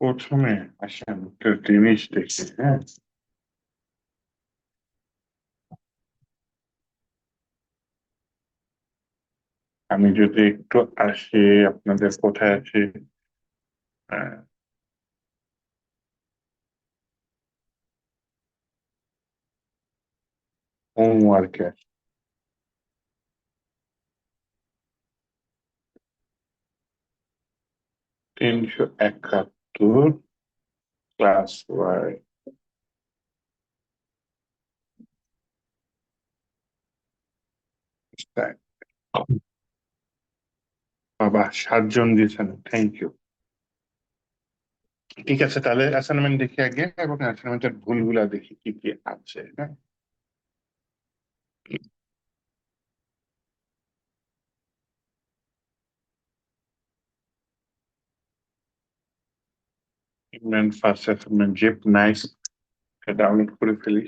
প্রথমে আসেন একটা জিনিস দেখি, হ্যাঁ। আমি যদি একটু আসি, আপনাদের কোথায় আছি, হোমওয়ার্কে 371 ক্লাস ওয়াই। বাবা, 7 জন দিয়েছেন, থ্যাংক ইউ। ঠিক আছে, তাহলে অ্যাসাইনমেন্ট দেখি আগে এবং অ্যাসাইনমেন্টের ভুলগুলা দেখি কি কি আছে, হ্যাঁ। First assignment zip, nice. Download করে ফেলি।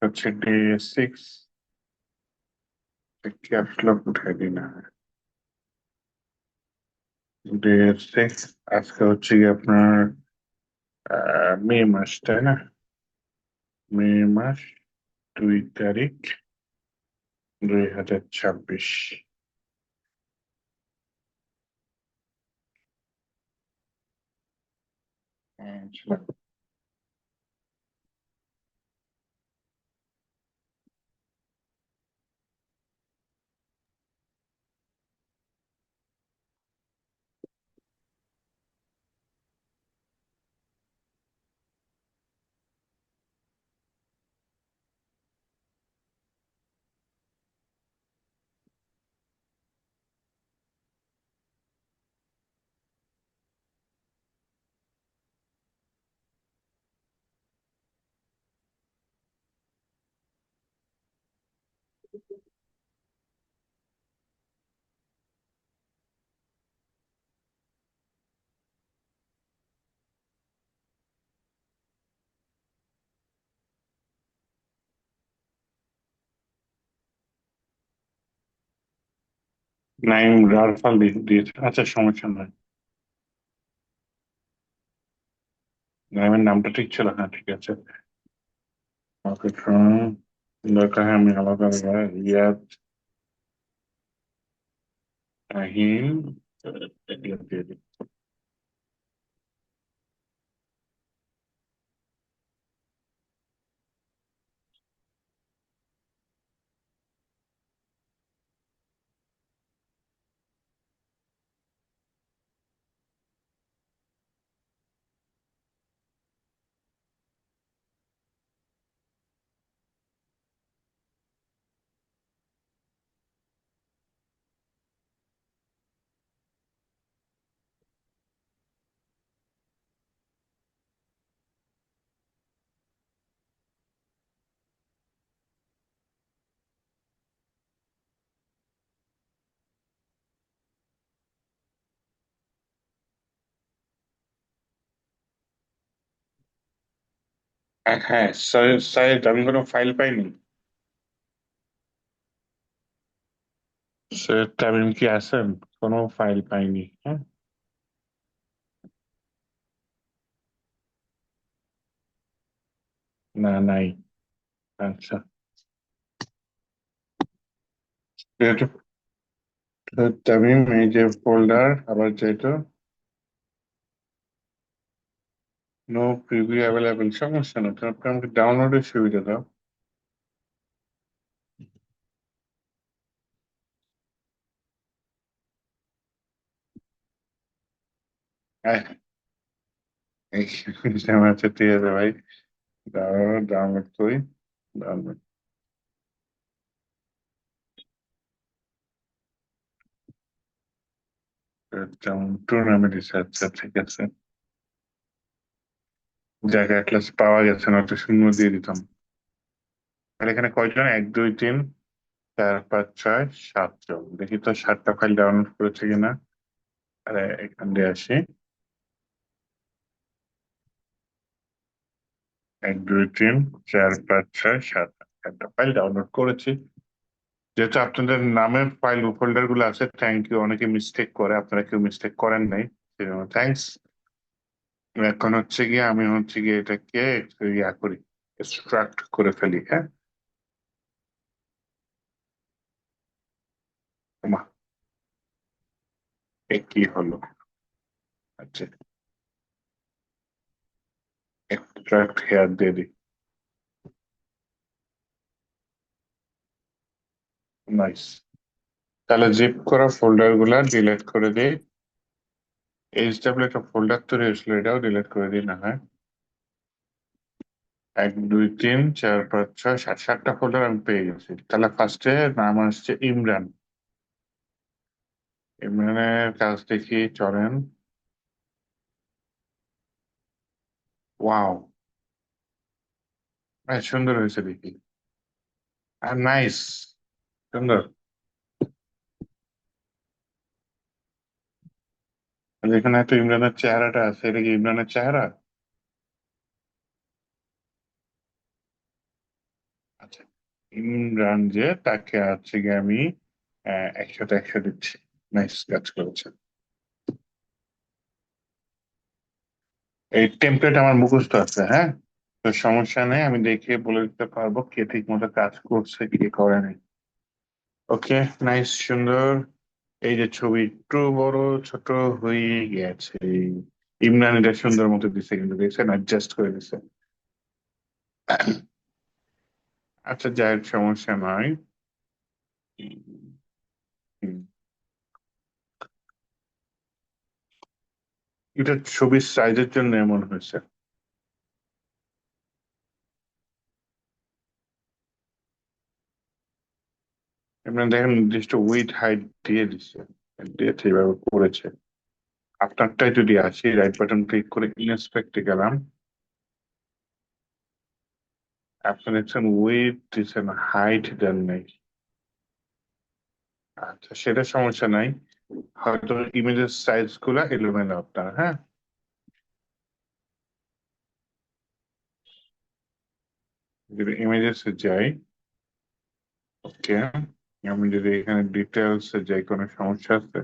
হচ্ছে ডে 6। ক্যাপস লক উঠাই দিই না। ডে 6, আজকে হচ্ছে কি আপনার মে মাস, তাই না? মে মাস 2 তারিখ 2026। আচ্ছা, 9 রারফাল দিয়েছে, আচ্ছা সমস্যা নাই। নাইমের নামটা ঠিক ছিল, হ্যাঁ ঠিক আছে। ওকে, দরকার হয় আমি আলাদা আলাদা রিয়াদ, আহিম, এগুলো দিয়ে দিই। হ্যাঁ, সাইড আমি কোনো ফাইল পাইনি। সৈয়দ তামিম কি আছেন? কোনো ফাইল পাইনি, হ্যাঁ। না, নাই। আচ্ছা, তামিম, এই যে ফোল্ডার, আবার যেটা নো প্রিভিউ অ্যাভেলেবেল, সমস্যা না, তারপরে আমাকে ডাউনলোডের সুবিধা দাও। হ্যাঁ, এই সিস্টেম আছে, ঠিক আছে ভাই। ডাউনলোড করি, ডাউনলোড। যেমন টুর্নামেন্ট, আচ্ছা ঠিক আছে। জায়গা ক্লাস পাওয়া গেছে না, তো শূন্য দিয়ে দিতাম। আর এখানে কয়জন? 1 2 3 4 5 6 7 জন। দেখি তো 7টা ফাইল ডাউনলোড করেছে কিনা। আরে, এখান দিয়ে আসি। এক দুই তিন চার পাঁচ ছয় সাত একটা ফাইল ডাউনলোড করেছি। যেহেতু আপনাদের নামের ফাইল ফোল্ডার গুলো আছে, থ্যাংক ইউ। অনেকে মিস্টেক করে, আপনারা কেউ মিস্টেক করেন নাই, সেজন্য থ্যাঙ্কস। এখন হচ্ছে গিয়ে আমি হচ্ছে গিয়ে এটাকে একটু ইয়া করি, এক্সট্রাক্ট করে ফেলি। হ্যাঁ, ওমা, এ কি হলো? আচ্ছা, এক্সট্রাক্ট হেয়ার দিয়ে দিই। নাইস। তাহলে জিপ করা ফোল্ডার গুলা ডিলিট করে দিই। এইচডাব্লিউ একটা ফোল্ডার তৈরি হয়েছিল, এটাও ডিলিট করে দিই না হয়। এক দুই তিন চার পাঁচ ছয় সাত, সাতটা ফোল্ডার আমি পেয়ে গেছি। তাহলে ফার্স্টে নাম আসছে ইমরান। ইমরানের কাজ দেখি, চলেন। ওয়াও, সুন্দর হয়েছে দেখি। আর নাইস, সুন্দর। যেখানে একটা ইমরানের চেহারাটা আছে, এটা কি ইমরানের চেহারা? আচ্ছা, ইমরান যে, তাকে হচ্ছে গিয়ে আমি 100তে 100 দিচ্ছি। নাইস কাজ করেছে। এই টেমপ্লেট আমার মুখস্থ আছে, হ্যাঁ। তো সমস্যা নেই, আমি দেখে বলে দিতে পারবো কে ঠিক মতো কাজ করছে কে করেনি। ওকে, নাইস, সুন্দর। এই যে ছবি একটু বড় ছোট হয়ে গেছে। ইমরান এটা সুন্দর মতো দিছে, কিন্তু দেখছেন অ্যাডজাস্ট করে দিছে। আচ্ছা, যাই হোক, সমস্যা নয়। হুম, এটা ছবির সাইজের জন্য এমন হয়েছে। এমনি দেখেন, নির্দিষ্ট উইথ হাইট দিয়ে দিচ্ছে, দিয়েছে, এভাবে করেছে। আপনারটাই যদি আসি, রাইট বাটন ক্লিক করে ইনস্পেক্টে গেলাম, আপনি দেখছেন উইথ দিচ্ছেন, হাইট দেন নাই। আচ্ছা, সেটা সমস্যা নাই। হয়তো ইমেজের সাইজ গুলা এলোমেলো আপনার, হ্যাঁ। যদি ইমেজেস যাই, ওকে, আমি যদি এখানে ডিটেলস যাই, কোনো সমস্যা আছে?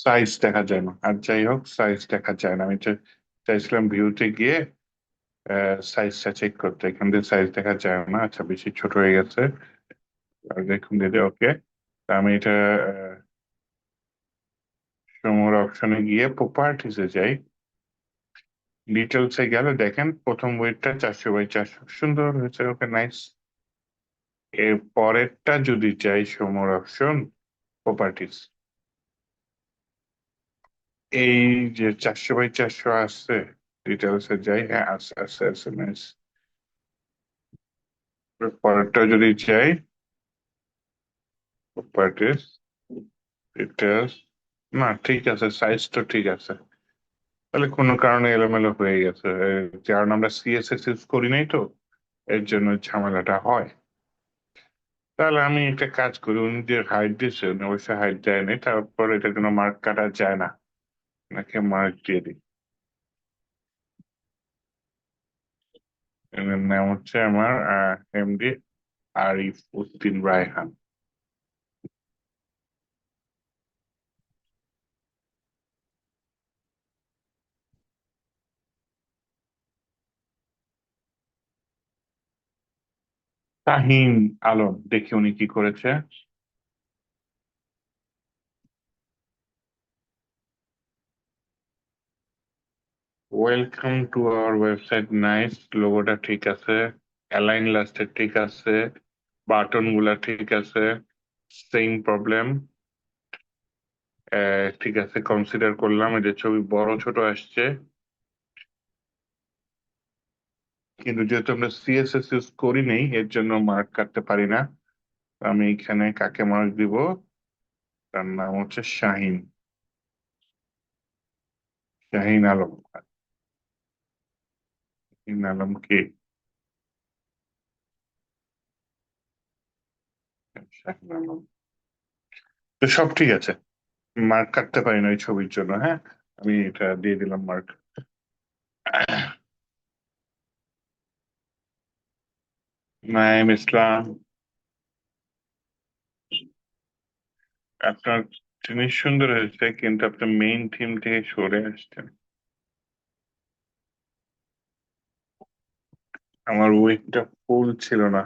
সাইজ দেখা যায় না, আর যাই হোক, সাইজ দেখা যায় না। আমি চাইছিলাম ভিউতে গিয়ে সাইজটা চেক করতে, এখান দিয়ে সাইজ দেখা যায় না। আচ্ছা, বেশি ছোট হয়ে গেছে। আর দেখুন দিদি, ওকে। আমি এটা সমর অপশনে গিয়ে প্রপার্টিসে যাই। ডিটেলসে গেলে দেখেন প্রথম ওয়েটটা 400 বাই 400, সুন্দর হয়েছে। ওকে, নাইস। এর পরেরটা যদি চাই, সমর অপশন, প্রপার্টিস, এই যে 400 বাই 400 আসছে। ডিটেলসে যাই, হ্যাঁ, আছে আছে আছে, নাইস। পরেরটা যদি চাই, প্রপার্টিস, ডিটেলস, না ঠিক আছে, সাইজ তো ঠিক আছে। তাহলে কোনো কারণে এলোমেলো হয়ে গেছে, কারণ আমরা সিএসএস ইউজ করি নাই তো, এর জন্য ঝামেলাটা হয়। তাহলে আমি একটা কাজ করি, উনি যে হাইট দিচ্ছে, উনি অবশ্যই হাইট দেয় নাই, তারপর এটা কোনো মার্ক কাটা যায় না, নাকি মার্ক দিয়ে দিই। এর নাম হচ্ছে আমার এমডি আরিফ উদ্দিন রায়হান। তাহিন আলম, দেখি উনি কি করেছে। Welcome to our website, nice. লোগোটা ঠিক আছে, অ্যালাইন লাস্টের ঠিক আছে, বাটন গুলা ঠিক আছে, সেম প্রবলেম। ঠিক আছে, কনসিডার করলাম। এদের ছবি বড় ছোট আসছে, কিন্তু যেহেতু আমরা সিএসএস ইউজ করি নেই, এর জন্য মার্ক কাটতে পারি না। আমি এখানে কাকে মার্ক দিব? তার নাম হচ্ছে শাহিন। শাহিন আলম। শাহিন আলম কে? শাহিন আলম। তো সব ঠিক আছে। মার্ক কাটতে পারি না ওই ছবির জন্য, হ্যাঁ। আমি এটা দিয়ে দিলাম মার্ক। নাইম ইসলাম। আপনার জিনিস সুন্দর হয়েছে, কিন্তু আপনি মেইন থিম থেকে সরে আসছেন। আমার উইকটা ফুল ছিল না।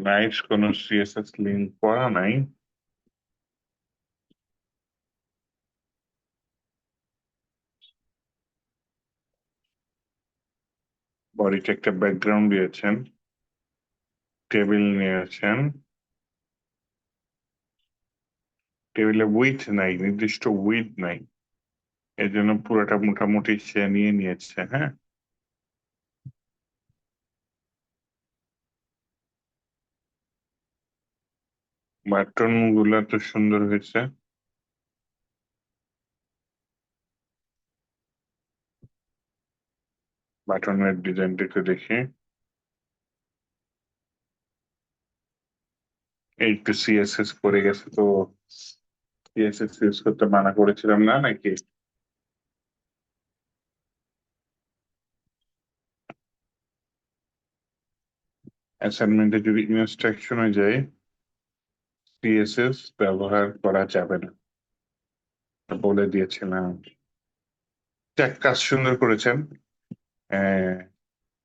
নাইস, কোনো সিএসএস লিঙ্ক করা নাই। বডিতে একটা ব্যাকগ্রাউন্ড দিয়েছেন। টেবিল নিয়েছেন। টেবিলে উইথ নাই, নির্দিষ্ট উইথ নাই। এই জন্য পুরোটা মোটামুটি সে নিয়ে নিয়েছে, হ্যাঁ। বাটন গুলা তো সুন্দর হয়েছে। বাটনের ডিজাইনটা একটু দেখি। এই একটু সিএসএস পড়ে গেছে তো। সিএসএস ইউজ করতে মানা করেছিলাম না নাকি? অ্যাসাইনমেন্টে যদি ইনস্ট্রাকশনে যায় সিএসএস ব্যবহার করা যাবে না, বলে দিয়েছিলাম। যাক, কাজ সুন্দর করেছেন।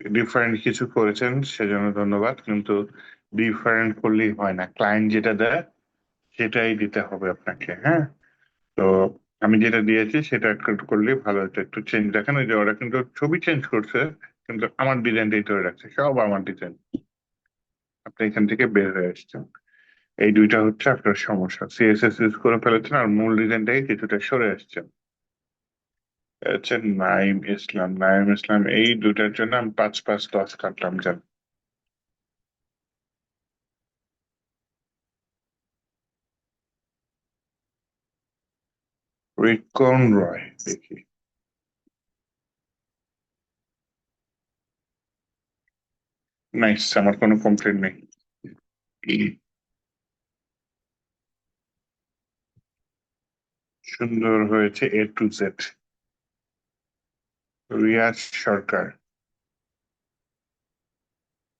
ডিফারেন্ট কিছু করেছেন সেজন্য ধন্যবাদ, কিন্তু ডিফারেন্ট করলেই হয় না, ক্লায়েন্ট যেটা দেয় সেটাই দিতে হবে আপনাকে, হ্যাঁ। তো আমি যেটা দিয়েছি সেটা একটু করলে ভালো হতো। একটু চেঞ্জ দেখেন, ওই যে ওরা কিন্তু ছবি চেঞ্জ করছে, কিন্তু আমার ডিজাইনটাই ধরে রাখছে, সব আমার ডিজাইন। আপনি এখান থেকে বের হয়ে আসছেন। এই দুইটা হচ্ছে আপনার সমস্যা, সিএসএস ইউজ করে ফেলেছেন আর মূল ডিজাইন থেকে কিছুটা সরে আসছেন। এটা হচ্ছে নাইম ইসলাম। নাইম ইসলাম, এই দুইটার জন্য আমি 5-5-10 কাটলাম, জান। রিকন রয়, দেখি। নাইস, আমার কোনো কমপ্লেন নেই। সুন্দর হয়েছে A to Z। রিয়াজ সরকার।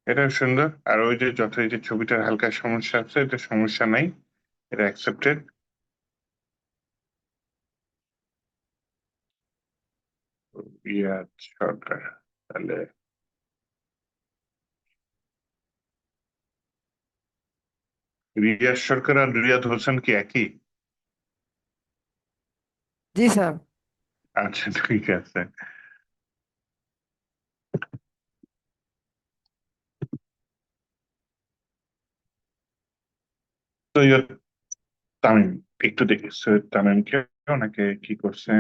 এটা সুন্দর। আর ওই যে যত এই যে ছবিটার হালকা সমস্যা আছে, এটা সমস্যা নাই, এটা অ্যাকসেপ্টেড। রিয়াজ সরকার, তাহলে রিয়াজ সরকার আর রিয়াদ হোসেন কি একই? জি স্যার। আচ্ছা, ঠিক আছে। সৈয়দ তামিম, একটু দেখি সৈয়দ তামিমকে ওনাকে কি করছে।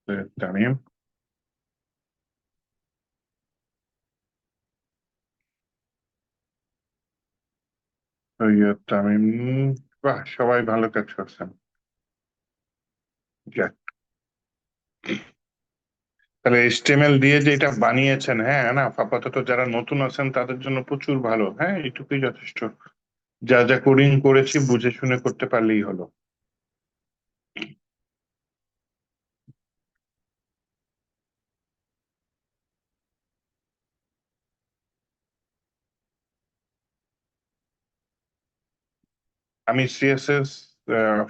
সৈয়দ তামিম। সৈয়দ তামিম। বাহ, সবাই ভালো কাজ করছেন। যাক। তাহলে এইচটিএমএল দিয়ে যে এটা বানিয়েছেন, হ্যাঁ না, আপাতত যারা নতুন আছেন তাদের জন্য প্রচুর ভালো, হ্যাঁ, এইটুকুই যথেষ্ট। যা যা কোডিং করেছি বুঝে শুনে করতে পারলেই হলো। আমি সিএসএস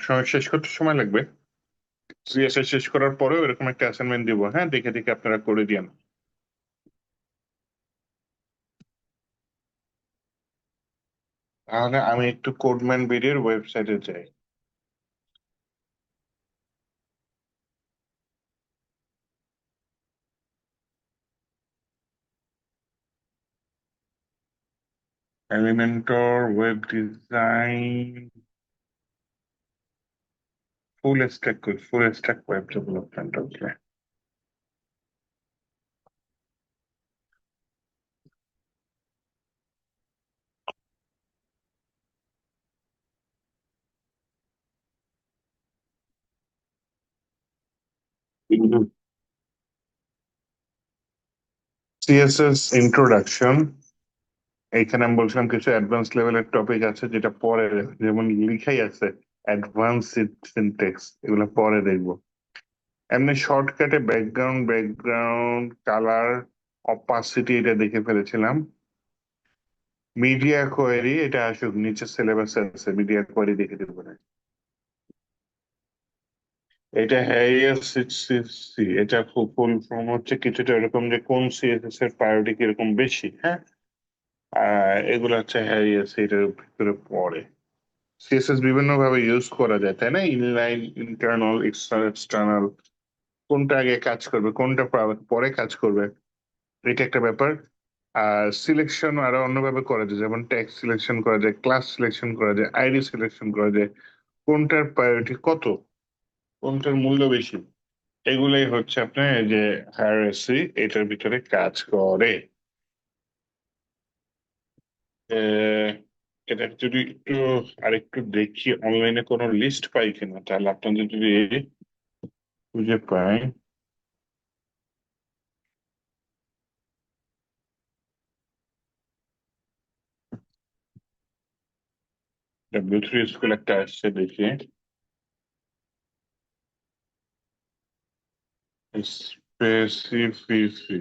সময় শেষ করতে সময় লাগবে। সিএসএস শেষ করার পরেও এরকম একটা অ্যাসাইনমেন্ট দিব, হ্যাঁ, দেখে দেখে আপনারা করে দিন। তাহলে আমি একটু কোডম্যান বিডির ওয়েবসাইটে যাই। Elementor, web design, full stack web development. Okay. CSS introduction, এখানে আমি বলছিলাম কিছু অ্যাডভান্স লেভেলের টপিক আছে যেটা পরে, যেমন লিখাই আছে অ্যাডভান্স সিনটেক্স, এগুলো পরে দেখবো। এমনি শর্টকাটে ব্যাকগ্রাউন্ড কালার, অপাসিটি এটা দেখে ফেলেছিলাম। মিডিয়া কোয়েরি এটা আসুক, নিচে সিলেবাসে আছে, মিডিয়া কোয়েরি দেখে দেবো না। এটা হ্যারিয়ার 660, এটা খুব ফুল ফর্ম হচ্ছে কিছুটা এরকম যে কোন সিএসএস এর প্রায়োরিটি কিরকম বেশি, হ্যাঁ। এগুলো হচ্ছে হ্যারিয়ার, এটার ভিতরে পড়ে। সিএসএস বিভিন্ন ভাবে ইউজ করা যায়, তাই না? ইনলাইন, ইন্টারনাল, এক্সটার্নাল, কোনটা আগে কাজ করবে, কোনটা পরে কাজ করবে, এটা একটা ব্যাপার। আর সিলেকশন আরো অন্যভাবে করা যায়, যেমন ট্যাগ সিলেকশন করা যায়, ক্লাস সিলেকশন করা যায়, আইডি সিলেকশন করা যায়, কোনটার প্রায়োরিটি কত, কোনটার মূল্য বেশি, এগুলাই হচ্ছে আপনার এই যে হায়ারার্কি, এটার ভিতরে কাজ করে। আহ, এটা যদি একটু আরেকটু দেখি অনলাইনে কোনো লিস্ট পাই কিনা, তাহলে আপনাদের যদি খুঁজে পাই। W3 স্কুল একটা আসছে দেখি, স্পেসিফিসি।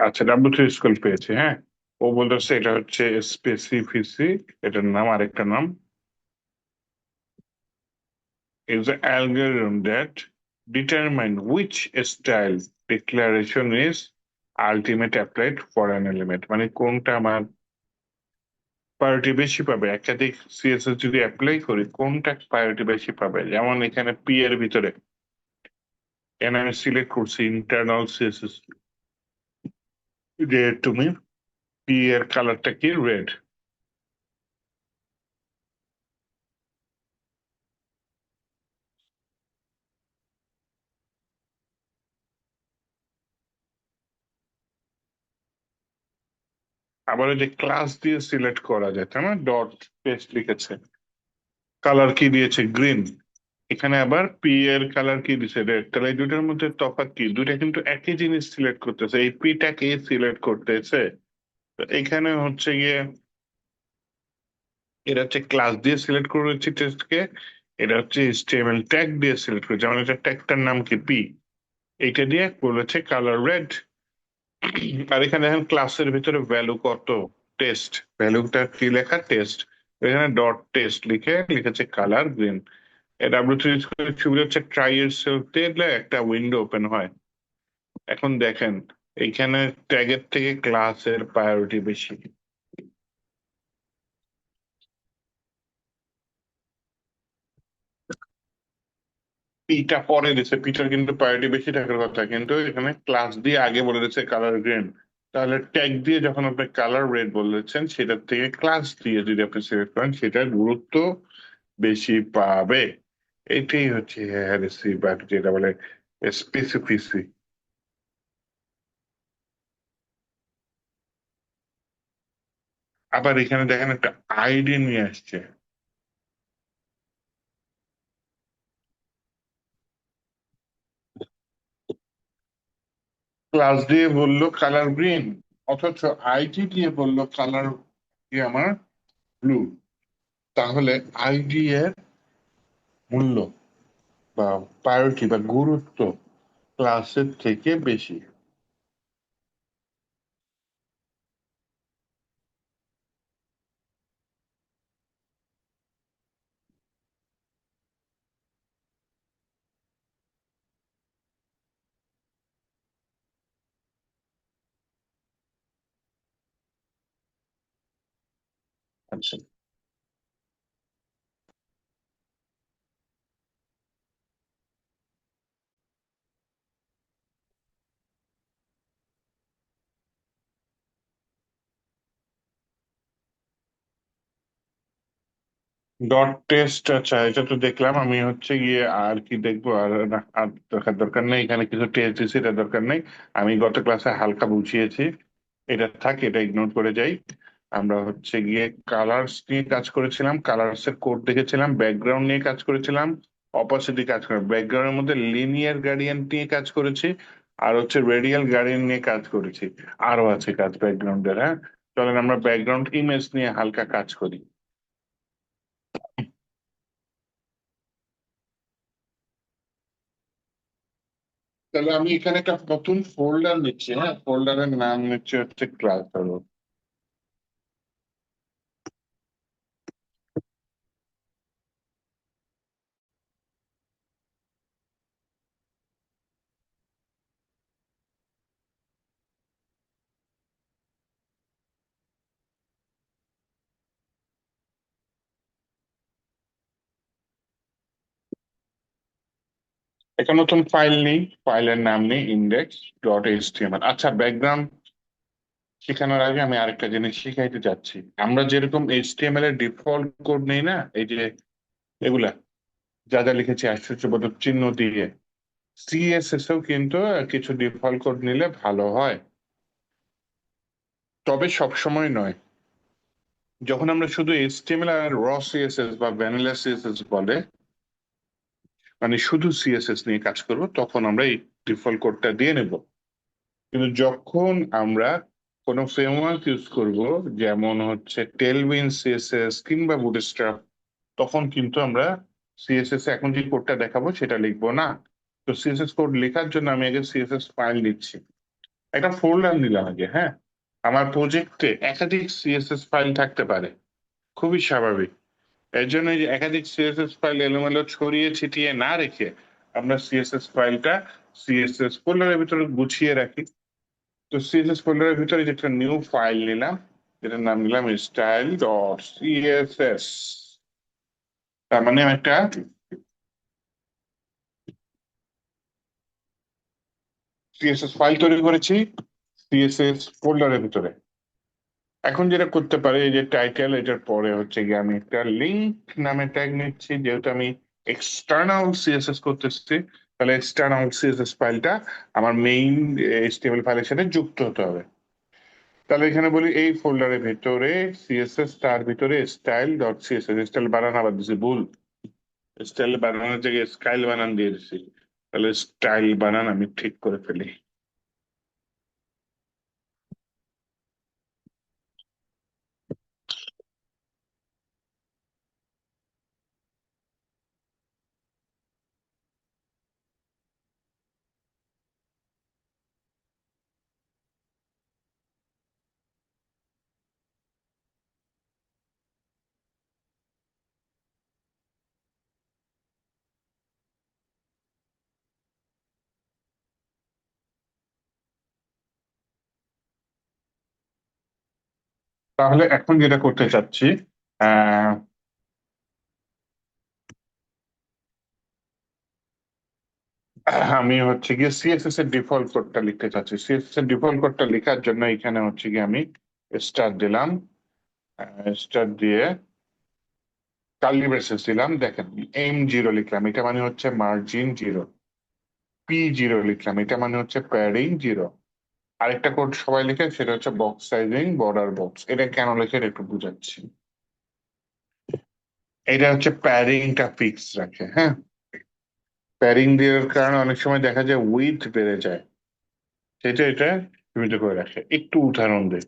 আচ্ছা, W3 স্কুল পেয়েছে, হ্যাঁ। ও বলতেছে এটা হচ্ছে স্পেসিফিসি, এটার নাম, আরেকটা নাম is the algorithm that determine which style declaration is ultimate applied for an element, মানে কোনটা আমার প্রায়োরিটি বেশি পাবে, একাধিক সিএসএস যদি অ্যাপ্লাই করি কোনটা প্রায়োরিটি বেশি পাবে। যেমন এখানে পি এর ভিতরে এখানে আমি সিলেক্ট করছি ইন্টারনাল সিএসএস, যে তুমি পি এর কালারটা কি, রেড। আবার ওই যে ক্লাস দিয়ে সিলেক্ট করা যায়, তাই না? ডট টেক্সট লিখেছে, কালার কি দিয়েছে, গ্রিন। এখানে আবার পি এর কালার কি দিছে, রেড। তাহলে এই দুইটার মধ্যে তফাৎ কি? দুইটা কিন্তু একই জিনিস সিলেক্ট করতেছে, এই পিটাকে সিলেক্ট করতেছে। তো এখানে হচ্ছে গিয়ে এটা হচ্ছে ক্লাস দিয়ে সিলেক্ট করেছি টেস্টকে, এটা হচ্ছে এইচটিএমএল ট্যাগ দিয়ে সিলেক্ট করেছে, যেমন এটা ট্যাগটার নাম কি, পি, এইটা দিয়ে বলেছে কালার রেড। আর এখানে দেখেন ক্লাসের ভিতরে ভ্যালু কত, টেস্ট, ভ্যালুটা কি লেখা, টেস্ট। এখানে ডট টেস্ট লিখে লিখেছে কালার গ্রিন। W3 সুবিধা হচ্ছে ট্রাই এর সেলফ দিলে একটা উইন্ডো ওপেন হয়। এখন দেখেন এইখানে ট্যাগের থেকে ক্লাসের প্রায়োরিটি বেশি। পিটা পরে দিচ্ছে, পিটার কিন্তু প্রায়োরিটি বেশি থাকার কথা, কিন্তু এখানে ক্লাস দিয়ে আগে বলে দিচ্ছে কালার গ্রিন। তাহলে ট্যাগ দিয়ে যখন আপনি কালার রেড বলেছেন, সেটার থেকে ক্লাস দিয়ে যদি আপনি সিলেক্ট করেন, সেটার গুরুত্ব বেশি পাবে। এটাই হচ্ছে হ্যারেসি বা যেটা বলে স্পেসিফিসি। আবার এখানে দেখেন একটা আইডি নিয়ে আসছে, ক্লাস দিয়ে বললো কালার গ্রিন, অথচ আইডি দিয়ে বললো কালার কি আমার ব্লু। তাহলে আইডি এর মূল্য বা প্রায়োরিটি বা গুরুত্ব ক্লাসের থেকে বেশি। আচ্ছা, ডট টেস্ট, আচ্ছা এটা তো দেখলাম আমি। হচ্ছে গিয়ে আর কি দেখবো? আর না, আর দেখার দরকার নেই, এখানে কিছু টেস্ট দিছি, এটা দরকার নেই। আমি গত ক্লাসে হালকা বুঝিয়েছি, এটা থাক, এটা ইগনোর করে যাই। আমরা হচ্ছে গিয়ে কালার্স নিয়ে কাজ করেছিলাম, কালার্স এর কোড দেখেছিলাম, ব্যাকগ্রাউন্ড নিয়ে কাজ করেছিলাম, অপাসিটি কাজ করে, ব্যাকগ্রাউন্ডের মধ্যে লিনিয়ার গ্রেডিয়েন্ট নিয়ে কাজ করেছি, আর হচ্ছে রেডিয়াল গ্রেডিয়েন্ট নিয়ে কাজ করেছি। আরো আছে কাজ ব্যাকগ্রাউন্ডের, হ্যাঁ। চলেন আমরা ব্যাকগ্রাউন্ড ইমেজ নিয়ে হালকা কাজ করি। তাহলে আমি এখানে একটা নতুন ফোল্ডার নিচ্ছি, হ্যাঁ, ফোল্ডারের নাম নিচ্ছে হচ্ছে ক্লাস। একটা নতুন ফাইল নেই, ফাইলের নাম নেই index.html। আচ্ছা, ব্যাকগ্রাউন্ড শেখানোর আগে আমি আরেকটা জিনিস শিখাইতে যাচ্ছি। আমরা যেরকম এইচটিএমএল এর ডিফল্ট কোড নেই না, এই যে এগুলা যা যা লিখেছি আশ্চর্যবোধক চিহ্ন দিয়ে, সিএসএস এও কিন্তু কিছু ডিফল্ট কোড নিলে ভালো হয়, তবে সব সময় নয়। যখন আমরা শুধু এইচটিএমএল আর র সিএসএস বা ভ্যানিলা সিএসএস বলে, মানে শুধু সিএসএস নিয়ে কাজ করব, তখন আমরা এই ডিফল্ট কোডটা দিয়ে নেব। কিন্তু যখন আমরা কোনো ফ্রেমওয়ার্ক ইউজ করব, যেমন হচ্ছে টেলউইন সিএসএস কিংবা বুটস্ট্র্যাপ, তখন কিন্তু আমরা সিএসএস এখন যে কোডটা দেখাবো সেটা লিখবো না। তো সিএসএস কোড লেখার জন্য আমি আগে সিএসএস ফাইল নিচ্ছি, একটা ফোল্ডার নিলাম আগে, হ্যাঁ। আমার প্রজেক্টে একাধিক সিএসএস ফাইল থাকতে পারে, খুবই স্বাভাবিক। এর জন্য এই যে একাধিক সিএসএস ফাইল এলোমেলো ছড়িয়ে ছিটিয়ে না রেখে আমরা সিএসএস ফাইলটা সিএসএস ফোল্ডারের ভিতরে গুছিয়ে রাখি। তো সিএসএস ফোল্ডারের ভিতরে যে একটা নিউ ফাইল নিলাম, যেটার নাম নিলাম style.css। তার মানে আমি একটা সিএসএস ফাইল তৈরি করেছি সিএসএস ফোল্ডারের ভিতরে। এখন যেটা করতে পারি, এই যে টাইটেল, এটার পরে হচ্ছে গিয়ে আমি একটা লিঙ্ক নামে ট্যাগ নিচ্ছি, যেহেতু আমি এক্সটার্নাল সিএসএস করতেছি, তাহলে এক্সটার্নাল সিএসএস ফাইলটা আমার মেইন এইচটিএমএল ফাইলের সাথে যুক্ত হতে হবে। তাহলে এখানে বলি এই ফোল্ডারের ভিতরে সিএসএস, তার ভিতরে style.css, স্টাইল বানান আবার দিছি ভুল, স্টাইল বানানোর জায়গায় স্টাইল বানান দিয়ে দিছি। তাহলে স্টাইল বানান আমি ঠিক করে ফেলি। তাহলে এখন যেটা করতে চাচ্ছি, আহ আমি হচ্ছে গিয়ে সিএসএস এর ডিফল্ট কোডটা লিখতে চাচ্ছি। সিএসএস এর ডিফল্ট কোডটা লেখার জন্য এখানে হচ্ছে গিয়ে আমি স্টার দিলাম, স্টার দিয়ে কার্লি ব্রেসেস দিলাম, দেখেন M0 লিখলাম, এটা মানে হচ্ছে মার্জিন জিরো। P0 লিখলাম, এটা মানে হচ্ছে প্যাডিং জিরো। আরেকটা কোড সবাই লিখে, সেটা হচ্ছে বক্স সাইজিং বর্ডার বক্স। এটা কেন লিখে এটা একটু বুঝাচ্ছি। এটা হচ্ছে প্যাডিংটা ফিক্স রাখে, হ্যাঁ। প্যাডিং দেওয়ার কারণে অনেক সময় দেখা যায় উইডথ বেড়ে যায়, সেটা এটা সীমিত করে রাখে। একটু উদাহরণ দিই,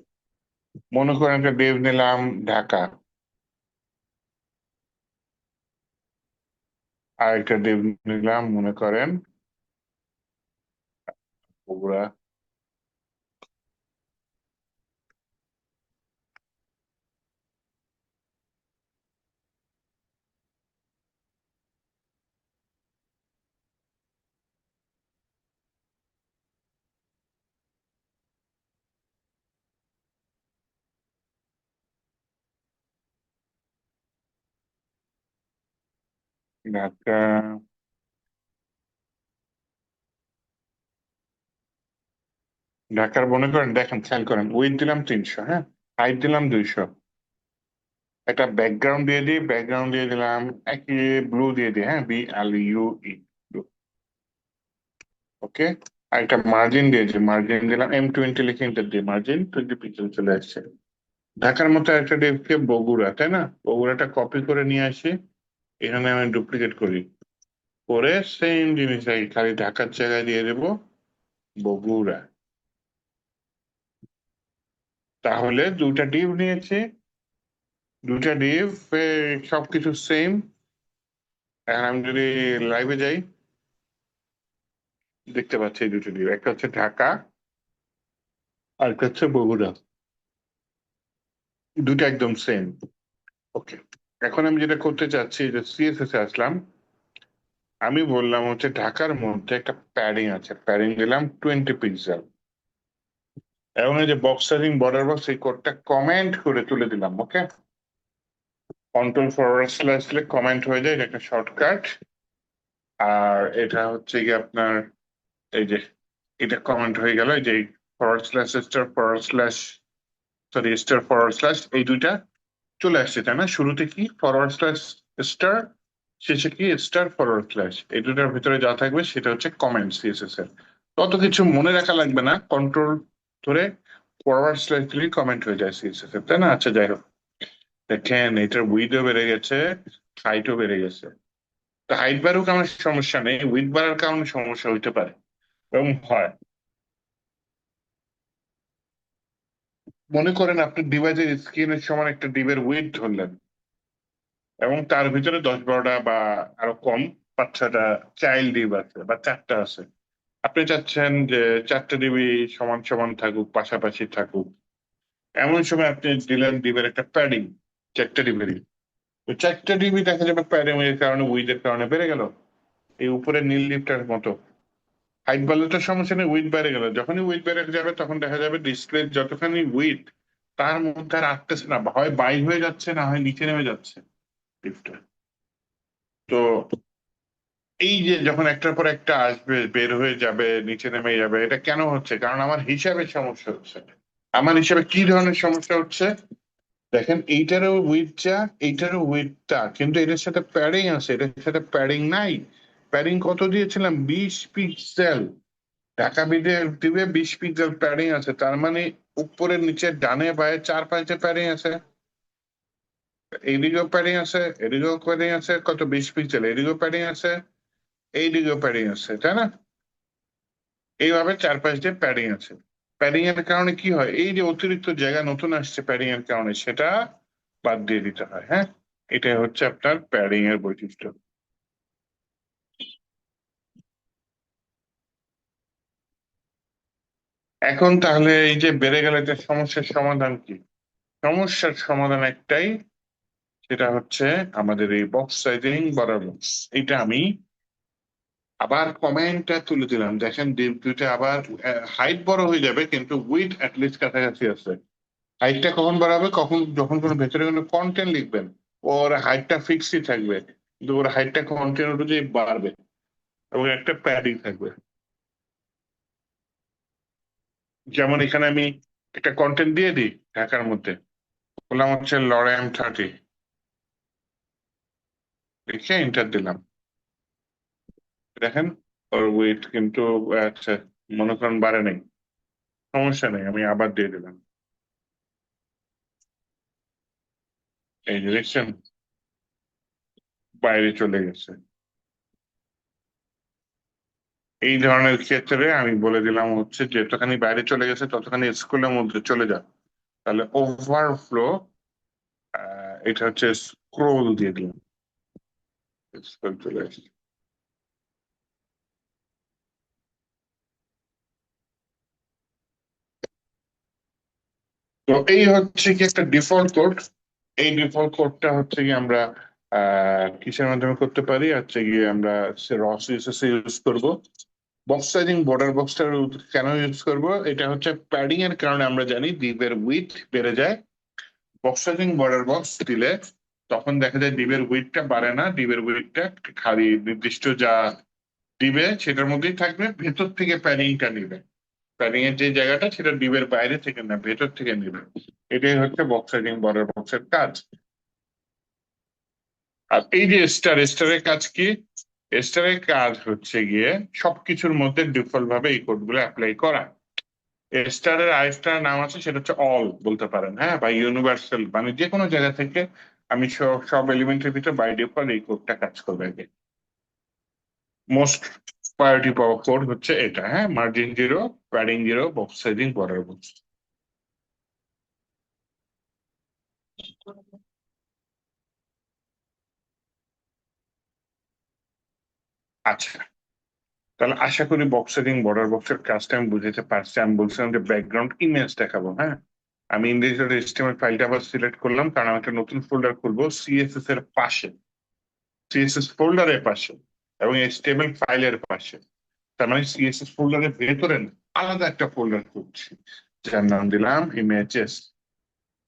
মনে করেন একটা ডেভ নিলাম ঢাকা, আর একটা ডেভ নিলাম মনে করেন বগুড়া। ঢাকা, ঢাকার মনে করেন, দেখেন খেয়াল করেন, উইডথ দিলাম 300, হ্যাঁ, হাইট দিলাম 200, একটা ব্যাকগ্রাউন্ড দিয়ে দিই, ব্যাকগ্রাউন্ড দিয়ে দিলাম একই ব্লু দিয়ে দিই, হ্যাঁ, BLUE। ওকে। আর একটা মার্জিন দিয়ে দিই, মার্জিন দিলাম M20, লিখে এন্টার দিই, মার্জিন 20 পিক্সেল চলে আসছে। ঢাকার মতো একটা ডিপকে বগুড়া, তাই না? বগুড়াটা কপি করে নিয়ে আসি, এখানে আমি ডুপ্লিকেট করি, করে সেম জিনিস খালি ঢাকার জায়গায় দিয়ে দেবো বগুড়া। তাহলে দুটা ডিপ নিয়েছি, দুটা ডিপ, সবকিছু সেম। এখন আমি যদি লাইভে যাই, দেখতে পাচ্ছি এই দুটো ডিপ, একটা হচ্ছে ঢাকা আর একটা হচ্ছে বগুড়া, দুটো একদম সেম। ওকে। এখন আমি যেটা করতে চাচ্ছি, যে CSS এ আসলাম, আমি বললাম হচ্ছে ঢাকার মধ্যে একটা প্যাডিং আছে, প্যাডিং দিলাম 20 পিক্সেল, এবং এই যে বক্স সাইজিং বর্ডার বক্স, এই কোডটা কমেন্ট করে তুলে দিলাম। ওকে। কন্ট্রোল// কমেন্ট হয়ে যায়, এটা একটা শর্টকাট। আর এটা হচ্ছে কি আপনার, এই যে এটা কমেন্ট হয়ে গেল, এই যে // স্টার// এই দুইটা চলে আসছে, তাই না? শুরুতে কি // শেষে কি স্টার// এই দুটার ভিতরে যা থাকবে সেটা হচ্ছে কমেন্ট CSS এর। তত কিছু মনে রাখা লাগবে না, কন্ট্রোল ধরে // দিলেই কমেন্ট হয়ে যায় CSS এর, তাই না? আচ্ছা, যাই হোক, দেখেন এটার উইডও বেড়ে গেছে, হাইটও বেড়ে গেছে। তো হাইট বাড়ুক, আমার সমস্যা নেই, উইড বাড়ার কারণে সমস্যা হইতে পারে এবং হয়। মনে করেন আপনি ডিভাইসের স্ক্রিনের সমান একটা ডিবের উইড ধরলেন, এবং তার ভিতরে 10-12টা বা আরো কম, 5-6টা চাইল্ড ডিভ আছে বা 4টা আছে। আপনি চাচ্ছেন যে 4টা ডিবি সমান সমান থাকুক, পাশাপাশি থাকুক। এমন সময় আপনি দিলেন ডিবের একটা প্যাডিং, 4টা ডিবেরই। তো 4টা ডিবি দেখা যাবে প্যাডিং এর কারণে, উইডের কারণে বেড়ে গেল, এই উপরে নীল ডিপটার মতো। হাইট বাড়লে তো সমস্যা নেই, উইড বেড়ে গেল, যখনই উইড বেড়ে যাবে তখন দেখা যাবে ডিসপ্লে যতখানি উইড, তার মধ্যে আর আটতেছে না, হয় বাইর হয়ে যাচ্ছে, না হয় নিচে নেমে যাচ্ছে ডিপটা। তো এই যে যখন একটার পর একটা আসবে, বের হয়ে যাবে, নিচে নেমে যাবে, এটা কেন হচ্ছে? কারণ আমার হিসাবে সমস্যা হচ্ছে। আমার হিসাবে কি ধরনের সমস্যা হচ্ছে? দেখেন, এইটারও উইডটা, এইটারও উইডটা, কিন্তু এটার সাথে প্যাডিং আছে, এটার সাথে প্যাডিং নাই। প্যাডিং কত দিয়েছিলাম? 20 পিক্সেল। ঢাকা বিডে দিবে 20 পিক্সেল প্যাডিং আছে, তার মানে উপরে নিচে ডানে বায়ে 4-5টে প্যাডিং আছে। এইদিকেও প্যাডিং আছে, এদিকেও প্যাডিং আছে, কত? 20 পিক্সেল। এদিকেও প্যাডিং আছে, এইদিকেও প্যাডিং আছে, তাই না? এইভাবে 4-5টে প্যাডিং আছে। প্যাডিং এর কারণে কি হয়? এই যে অতিরিক্ত জায়গা নতুন আসছে প্যাডিং এর কারণে, সেটা বাদ দিয়ে দিতে হয়। হ্যাঁ, এটাই হচ্ছে আপনার প্যাডিং এর বৈশিষ্ট্য। এখন তাহলে এই যে বেড়ে গেলে যে সমস্যার সমাধান কি? সমস্যার সমাধান একটাই, সেটা হচ্ছে আমাদের এই বক্স সাইজিং বরাবর। এটা আমি আবার কমেন্টটা তুলে দিলাম, দেখেন ডিপ দুইটা আবার হাইট বড় হয়ে যাবে, কিন্তু উইথ লিস্ট কাছাকাছি আছে। হাইটটা কখন বাড়াবে? কখন, যখন কোনো ভেতরে কোনো কন্টেন্ট লিখবেন, ওর হাইটটা ফিক্সই থাকবে, কিন্তু ওর হাইটটা কন্টেন্ট অনুযায়ী বাড়বে, এবং একটা প্যাডিং থাকবে। যেমন এখানে আমি একটা কন্টেন্ট দিয়ে দিই ঢাকার মধ্যে, বললাম হচ্ছে লরেম 30, লিখে এন্টার দিলাম। দেখেন ওর ওয়েট কিন্তু, আচ্ছা, মনে করেন বাড়ে নাই, সমস্যা নেই, আমি আবার দিয়ে দিলাম। এই যে দেখছেন, বাইরে চলে গেছে। এই ধরনের ক্ষেত্রে আমি বলে দিলাম হচ্ছে যতখানি বাইরে চলে গেছে ততখানি স্কুলের মধ্যে চলে যাক, তাহলে ওভারফ্লো, এটা হচ্ছে স্ক্রোল দিয়ে দিলাম, স্ক্রোল চলে আসছে। তো এই হচ্ছে কি একটা ডিফল্ট কোড। এই ডিফল্ট কোডটা হচ্ছে কি আমরা কিসের মাধ্যমে করতে পারি? হচ্ছে গিয়ে আমরা রসিএসএস ইউজ করব। বক্স সাইজিং বর্ডার বক্সটা কেন ইউজ করব? এটা হচ্ছে প্যাডিং এর কারণে আমরা জানি ডিপের উইথ বেড়ে যায়। বক্স সাইজিং বর্ডার বক্স দিলে তখন দেখা যায় ডিবের উইথটা বাড়ে না, ডিবের উইথটা খালি নির্দিষ্ট যা দিবে সেটার মধ্যেই থাকবে, ভেতর থেকে প্যাডিংটা নিবে। প্যাডিং এর যে জায়গাটা, সেটা ডিবের বাইরে থেকে না, ভেতর থেকে নিবে। এটাই হচ্ছে বক্স সাইজিং বর্ডার বক্সের কাজ। আর এই যে স্টারের কাজ কি? স্টারের কাজ হচ্ছে গিয়ে সবকিছুর মধ্যে ডিফল্ট ভাবে এই কোড গুলো অ্যাপ্লাই করা। স্টারের আরেকটা নাম আছে, সেটা হচ্ছে অল বলতে পারেন, হ্যাঁ, বা ইউনিভার্সাল, মানে যে কোনো জায়গা থেকে আমি সব সব এলিমেন্টের ভিতরে বাই ডিফল্ট এই কোডটা কাজ করবে আগে। মোস্ট প্রায়োরিটি পাওয়া কোড হচ্ছে এটা, হ্যাঁ, margin zero, padding zero, box sizing, border box. আচ্ছা, তাহলে আশা করি বক্স সেটিং বর্ডার বক্সের কাজটা আমি বুঝতে পারছি। আমি বলছিলাম যে ব্যাকগ্রাউন্ড ইমেজ দেখাবো, হ্যাঁ। আমি ইন্ডিভিজুয়াল এইচটিএমএল ফাইলটা আবার সিলেক্ট করলাম, কারণ আমি একটা নতুন ফোল্ডার খুলবো সিএসএস এর পাশে, সিএসএস ফোল্ডারের পাশে এবং এইচটিএমএল ফাইলের পাশে। তার মানে সিএসএস ফোল্ডারের ভেতরে না, আলাদা একটা ফোল্ডার খুলছি, যার নাম দিলাম ইমেজেস।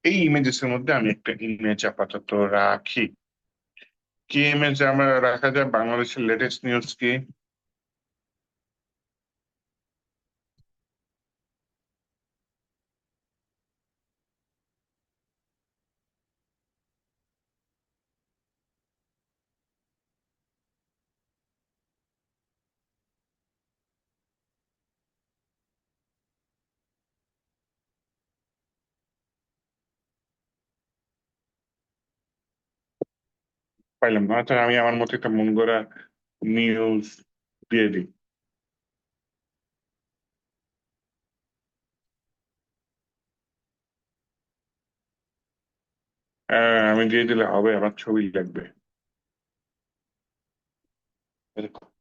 এই ইমেজেস এর মধ্যে আমি একটা ইমেজ আপাতত রাখি। কি ইমেজ আমরা রাখা যায়? বাংলাদেশের লেটেস্ট নিউজ কি? পাইলাম না, তাহলে আমি আমার মতো একটা মন গড়া নিউজ দিয়ে দিই। আমি দিয়ে দিলে হবে? আমার ছবি লাগবে।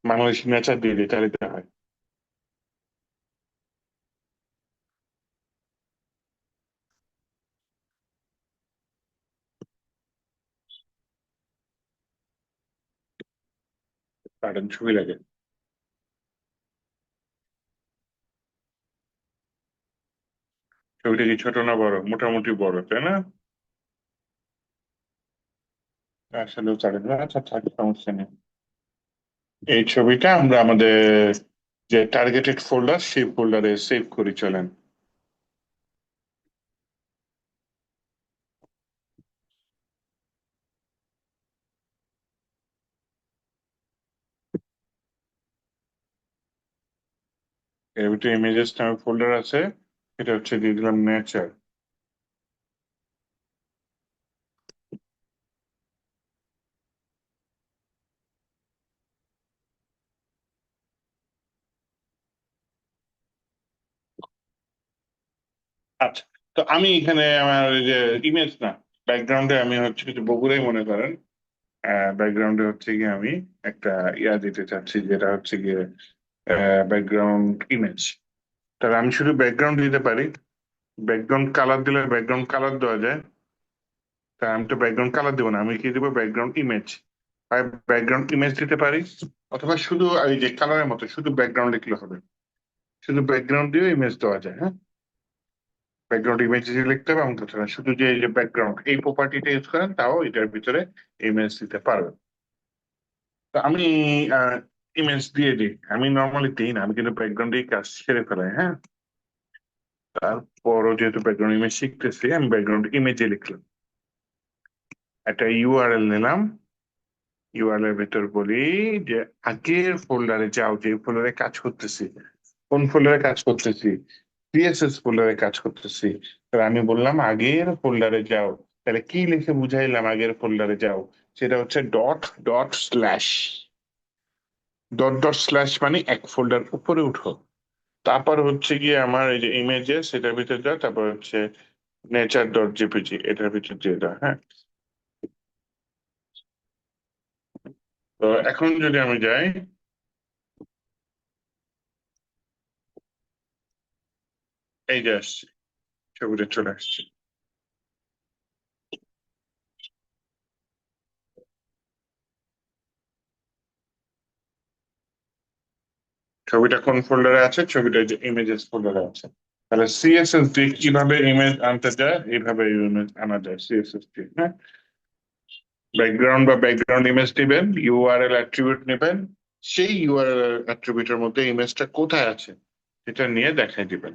বাংলাদেশি নেচার দিয়ে দিই, তাহলে তো হয়। কারণ ছবি লাগে। ছবিটা কি ছোট না বড়? মোটামুটি বড়, তাই না? আসলেও চালেন না, আচ্ছা থাক, সমস্যা নেই। এই ছবিটা আমরা আমাদের যে টার্গেটেড ফোল্ডার, সেই ফোল্ডারে সেভ করি, চলেন। এর ভিতরে ইমেজেস নামে ফোল্ডার আছে, এটা হচ্ছে দিয়ে দিলাম নেচার। আচ্ছা, তো আমি এখানে আমার এই যে ইমেজ না, ব্যাকগ্রাউন্ডে আমি হচ্ছে কিছু বগুড়াই মনে করেন। ব্যাকগ্রাউন্ডে হচ্ছে গিয়ে আমি একটা ইয়া দিতে চাচ্ছি, যেটা হচ্ছে গিয়ে ব্যাকগ্রাউন্ড ইমেজ। তাহলে আমি শুধু ব্যাকগ্রাউন্ড দিতে পারি। ব্যাকগ্রাউন্ড কালার দিলে ব্যাকগ্রাউন্ড কালার দেওয়া যায়। তা আমি তো ব্যাকগ্রাউন্ড কালার দেবো না, আমি কি দেবো? Background image. হয় ব্যাকগ্রাউন্ড ইমেজ দিতে পারি, অথবা শুধু এই যে কালারের মতো শুধু ব্যাকগ্রাউন্ড লিখলে হবে। শুধু ব্যাকগ্রাউন্ড দিয়ে ইমেজ দেওয়া যায়, হ্যাঁ। ব্যাকগ্রাউন্ড ইমেজ দিয়ে লিখতে হবে, এবং তাছাড়া শুধু যে এই যে ব্যাকগ্রাউন্ড এই প্রপার্টিটা ইউজ করেন, তাও এটার ভিতরে ইমেজ দিতে পারবেন। তো আমি ইমেজ দিয়ে দিই। আমি নর্মালি দিই না, আমি কিন্তু ব্যাকগ্রাউন্ড দিয়ে কাজ ছেড়ে ফেলাই, হ্যাঁ। তারপরও যেহেতু ব্যাকগ্রাউন্ড ইমেজ শিখতেছি, আমি ব্যাকগ্রাউন্ড ইমেজে লিখলাম। একটা ইউআরএল নিলাম। ইউআরএল এর ভেতর বলি যে আগের ফোল্ডারে যাও, যে ফোল্ডারে কাজ করতেছি। কোন ফোল্ডারে কাজ করতেছি? সিএসএস ফোল্ডারে কাজ করতেছি। তাহলে আমি বললাম আগের ফোল্ডারে যাও। তাহলে কি লিখে বুঝাইলাম আগের ফোল্ডারে যাও? সেটা হচ্ছে dot dot slash. Dot dot slash মানে এক ফোল্ডার উপরে উঠো। তারপর হচ্ছে গিয়ে আমার এই যে ইমেজে, সেটার ভিতরে যাও, তারপর হচ্ছে নেচার ডট জেপিজি, এটার ভিতর দিয়ে দাও, হ্যাঁ। তো এখন যদি আমি যাই, এই যে আসছে, ছবিটা চলে আসছে। ছবিটা কোন ফোল্ডারে আছে? ছবিটা যে ইমেজেস ফোল্ডারে আছে। তাহলে সিএসএস দিয়ে কিভাবে ইমেজ আনতে যায়? এইভাবে ইমেজ আনা যায় সিএসএস দিয়ে, হ্যাঁ। ব্যাকগ্রাউন্ড বা ব্যাকগ্রাউন্ড ইমেজ দিবেন, ইউআরএল অ্যাট্রিবিউট নেবেন, সেই ইউআরএল অ্যাট্রিবিউটের মধ্যে ইমেজটা কোথায় আছে সেটা নিয়ে দেখাই দিবেন।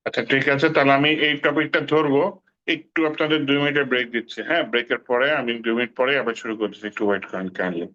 আচ্ছা ঠিক আছে, তাহলে আমি এই টপিকটা ধরবো। একটু আপনাদের 2 মিনিটের ব্রেক দিচ্ছি, হ্যাঁ, ব্রেকের পরে আমি 2 মিনিট পরে আবার শুরু করতেছি, একটু ওয়েট করেন কাইন্ডলি।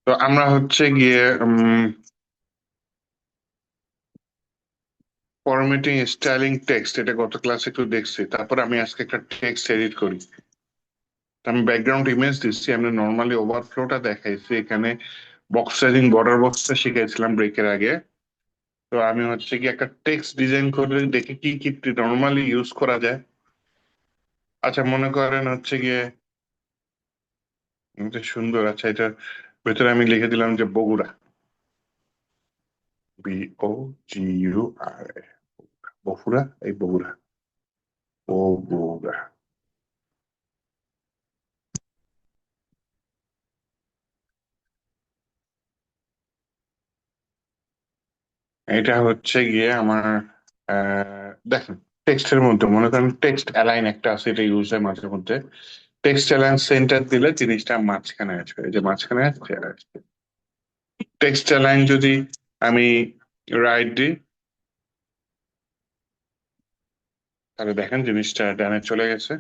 তো আমরা হচ্ছে গিয়ে ফরম্যাটিং স্টাইলিং টেক্সট, এটা গত ক্লাসে একটু দেখছি, তারপর আমি আজকে একটা টেক্সট এডিট করি। তো আমি ব্যাকগ্রাউন্ড ইমেজ দিচ্ছি, আমি নর্মালি ওভারফ্লোটা দেখাইছি এখানে, বক্স সাইজিং বর্ডার বক্সটা শিখেছিলাম ব্রেকের আগে। তো আমি হচ্ছে কি একটা টেক্সট ডিজাইন করে দেখি কি কি নর্মালি ইউজ করা যায়। আচ্ছা মনে করেন হচ্ছে গিয়ে এটা সুন্দর, আচ্ছা এটার ভেতরে আমি লিখে দিলাম যে বগুড়া, BOGURA, বগুড়া, এই বগুড়া, বগুড়া। এটা হচ্ছে গিয়ে আমার দেখেন, টেক্সটের মধ্যে মনে করেন টেক্সট অ্যালাইন একটা আছে, এটা ইউজ হয় মাঝে মধ্যে। টেক্সট অ্যালাইন সেন্টার দিলে জিনিসটা মাঝখানে আসবে, এই যে মাঝখানে আসছে আর আসছে। টেক্সট অ্যালাইন যদি আমি রাইট দিই, তাহলে দেখেন জিনিসটা ডানে চলে গেছে।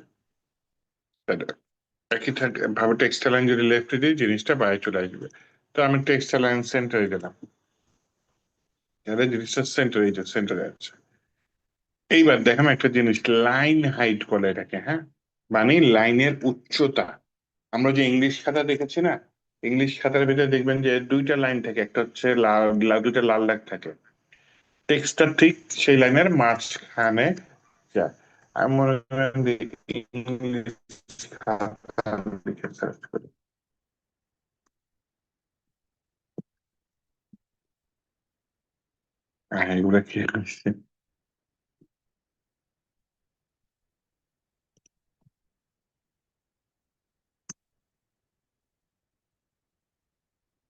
একই ভাবে টেক্সট অ্যালাইন যদি লেফট দিই, জিনিসটা বাইরে চলে আসবে। তো আমি টেক্সট অ্যালাইন সেন্টারে দিলাম, তাহলে জিনিসটা সেন্টারে, এই যে সেন্টারে আছে। এইবার দেখেন একটা জিনিস, লাইন হাইট বলে এটাকে, হ্যাঁ, মানে লাইনের উচ্চতা। আমরা যে ইংলিশ খাতা দেখেছি না, ইংলিশ খাতার ভিতরে দেখবেন যে দুইটা লাইন থাকে, একটা হচ্ছে লাল, দুইটা লাল দাগ থাকে। টেক্সটটা ঠিক সেই লাইনের মাঝখানে যায়। আমি মনে করেন যে ইংলিশ খাতা লিখে সার্চ করি। হ্যাঁ, এগুলা কি হচ্ছে?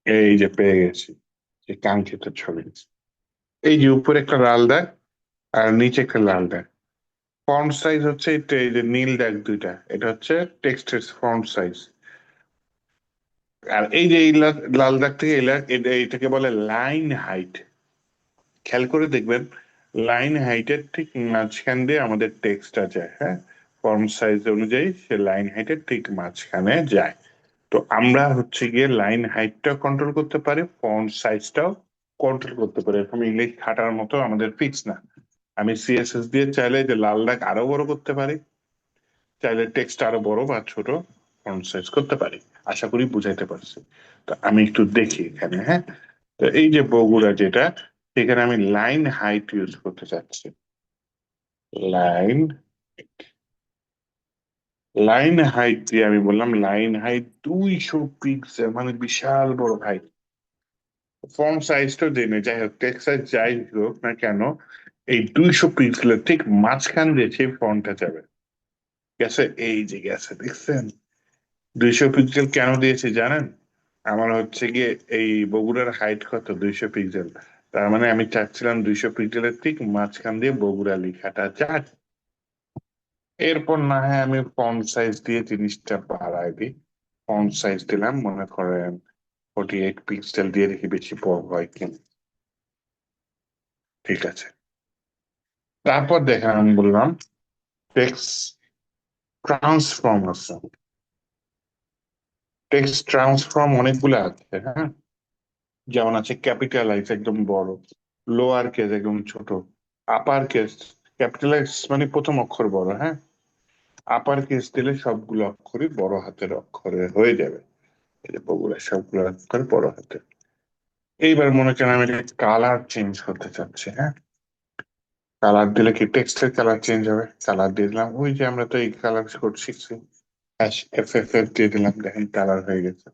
এই যে পেয়ে গেছি, যে কাঙ্ক্ষিত ছবি। এই যে উপরে একটা লাল দাগ আর নিচে একটা লাল দাগ। ফন্ট সাইজ হচ্ছে এটা, এই যে নীল দাগ দুইটা, এটা হচ্ছে টেক্সটের ফন্ট সাইজ। আর এই যে এই লাল দাগ থেকে এই এটাকে বলে লাইন হাইট। খেয়াল করে দেখবেন, লাইন হাইটের ঠিক মাঝখান দিয়ে আমাদের টেক্সটটা যায়, হ্যাঁ, ফন্ট সাইজ অনুযায়ী সে লাইন হাইটের ঠিক মাঝখানে যায়। তো আমরা হচ্ছে গিয়ে লাইন হাইটটা কন্ট্রোল করতে পারি, ফন্ট সাইজটাও কন্ট্রোল করতে পারি। এরকম ইংলিশ খাটার মতো আমাদের ফিক্স না। আমি CSS দিয়ে চাইলে যে লাল দাগ আরো বড় করতে পারি, চাইলে টেক্সট আরো বড় বা ছোট ফন্ট সাইজ করতে পারি। আশা করি বুঝাইতে পারছি। তো আমি একটু দেখি এখানে, হ্যাঁ। তো এই যে বগুড়া যেটা, সেখানে আমি লাইন হাইট ইউজ করতে চাচ্ছি। লাইন লাইন হাইট দিয়ে আমি বললাম লাইন হাইট 200 পিক্সেল, মানে বিশাল বড় হাইট। ফন্ট সাইজটা জেনে, যাই হোক টেক্সট সাইজ যাই হোক না কেন, এই 200 পিক্সেলের ঠিক মাঝখান দিয়ে সেই ফন্টটা যাবে। গেছে, এই যে গেছে, দেখছেন? 200 পিক্সেল কেন দিয়েছি জানেন? আমার হচ্ছে গিয়ে এই বগুড়ার হাইট কত, 200 পিক্সেল। তার মানে আমি চাচ্ছিলাম 200 পিক্সেলের ঠিক মাঝখান দিয়ে বগুড়া লেখাটা যাক। এরপর না হয় আমি ফন্ট সাইজ দিয়ে জিনিসটা বাড়াই দিই। ফন্ট সাইজ দিলাম মনে করেন 48 পিক্সেল দিয়ে, দেখি বেশি বড় হয় কিনা। ঠিক আছে। তারপর দেখেন আমি বললাম টেক্সট ট্রান্সফর্ম আছে। টেক্সট ট্রান্সফর্ম অনেকগুলো আছে, হ্যাঁ। যেমন আছে ক্যাপিটালাইজ, একদম বড়; লোয়ার কেস, একদম ছোট; আপার কেস, ক্যাপিটালাইজ মানে প্রথম অক্ষর বড়, হ্যাঁ। আপার কেস দিলে সবগুলো অক্ষরই বড় হাতের অক্ষরে হয়ে যাবে। এই যে বগুড়া, সবগুলো অক্ষর বড় হাতের। এইবার মনে করেন আমি কালার চেঞ্জ করতে চাচ্ছি, হ্যাঁ। কালার দিলে কি টেক্সটের কালার চেঞ্জ হবে? কালার দিয়ে দিলাম, ওই যে আমরা তো এই কালার কোড শিখছি, FFF দিয়ে দিলাম, দেখেন কালার হয়ে গেছে।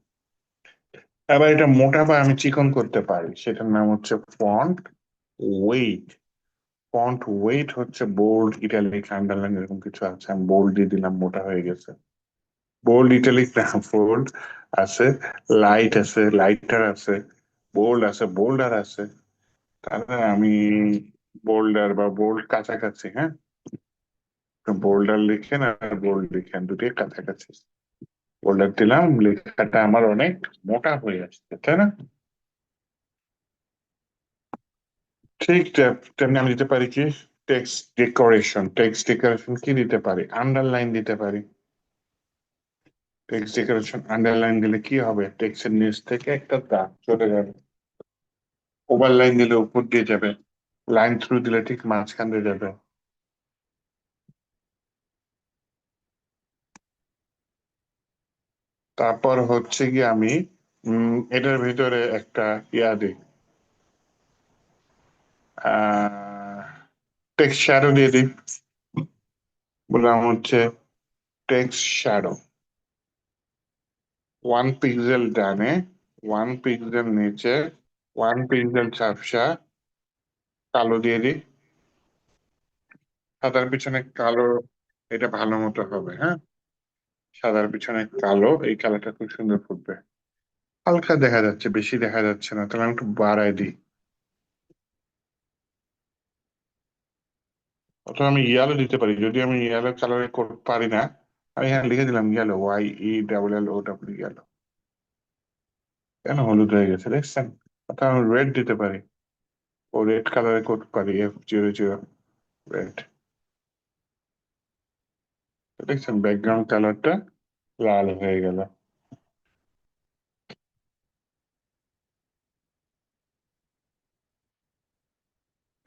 এবার এটা মোটা বা আমি চিকন করতে পারি, সেটার নাম হচ্ছে ফন্ট ওয়েট। ফন্ট ওয়েট হচ্ছে বোল্ড, ইটালিক, আন্ডারলাইন এরকম কিছু আছে, আমি বোল্ড দিয়ে দিলাম, মোটা হয়ে গেছে। বোল্ড, ইটালিক না, বোল্ড আছে, লাইট আছে, লাইটার আছে, বোল্ড আছে, বোল্ডার আছে। তাহলে আমি বোল্ডার বা বোল্ড কাছাকাছি, হ্যাঁ। বোল্ডার লিখেন আর বোল্ড লিখেন, দুটোই কাছাকাছি। বোল্ডার দিলাম, লেখাটা আমার অনেক মোটা হয়ে আসছে, তাই না? ঠিক তেমনি আমি দিতে পারি কি, টেক্সট ডেকোরেশন কি দিতে পারি? আন্ডারলাইন দিতে পারি। টেক্সট ডেকোরেশন আন্ডারলাইন দিলে কি হবে, টেক্সটের নিচ থেকে একটা দাগ চলে যাবে, ওভারলাইন দিলে উপর দিয়ে যাবে, লাইন থ্রু দিলে ঠিক মাঝখান দিয়ে যাবে। তারপর হচ্ছে কি আমি এটার ভিতরে একটা ইয়া দিই, টেক্সট শ্যাডো দিয়ে দিই। বললাম হচ্ছে টেক্সট শ্যাডো, 1 পিক্সেল ডানে, 1 পিক্সেল নিচে, 1 পিক্সেল ঝাপসা, কালো দিয়ে দিই। সাদার পিছনে কালো, এটা ভালো মতো হবে, হ্যাঁ। সাদার পিছনে কালো, এই কালারটা খুব সুন্দর ফুটবে। হালকা দেখা যাচ্ছে, বেশি দেখা যাচ্ছে না, তাহলে আমি একটু বাড়ায় দিই। অথবা আমি ইয়ালো দিতে পারি, যদি আমি ইয়ালো কালারে করতে পারি না, আমি এখানে লিখে দিলাম ইয়ালো, YELLO, ইয়ালো। কেন হলুদ হয়ে গেছে দেখছেন? অথবা আমি রেড দিতে পারি, ও রেড কালারে করতে পারি, F00 রেড। দেখছেন ব্যাকগ্রাউন্ড কালারটা লাল হয়ে গেল।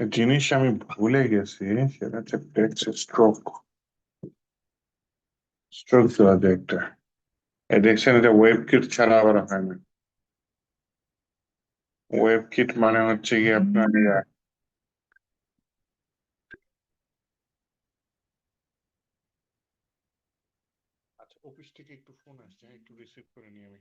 জিনিস আমি ভুলে গেছি, সেটা হচ্ছে টেক্সট স্ট্রোক, স্ট্রোক দেওয়া যায় একটা। এই দেখছেন, এটা ওয়েব কিট ছাড়া আবার হয় না। ওয়েব কিট মানে হচ্ছে কি আপনার আচ্ছা, অফিস থেকে একটু ফোন আসছে, হ্যাঁ, একটু রিসিভ করে নিই আমি।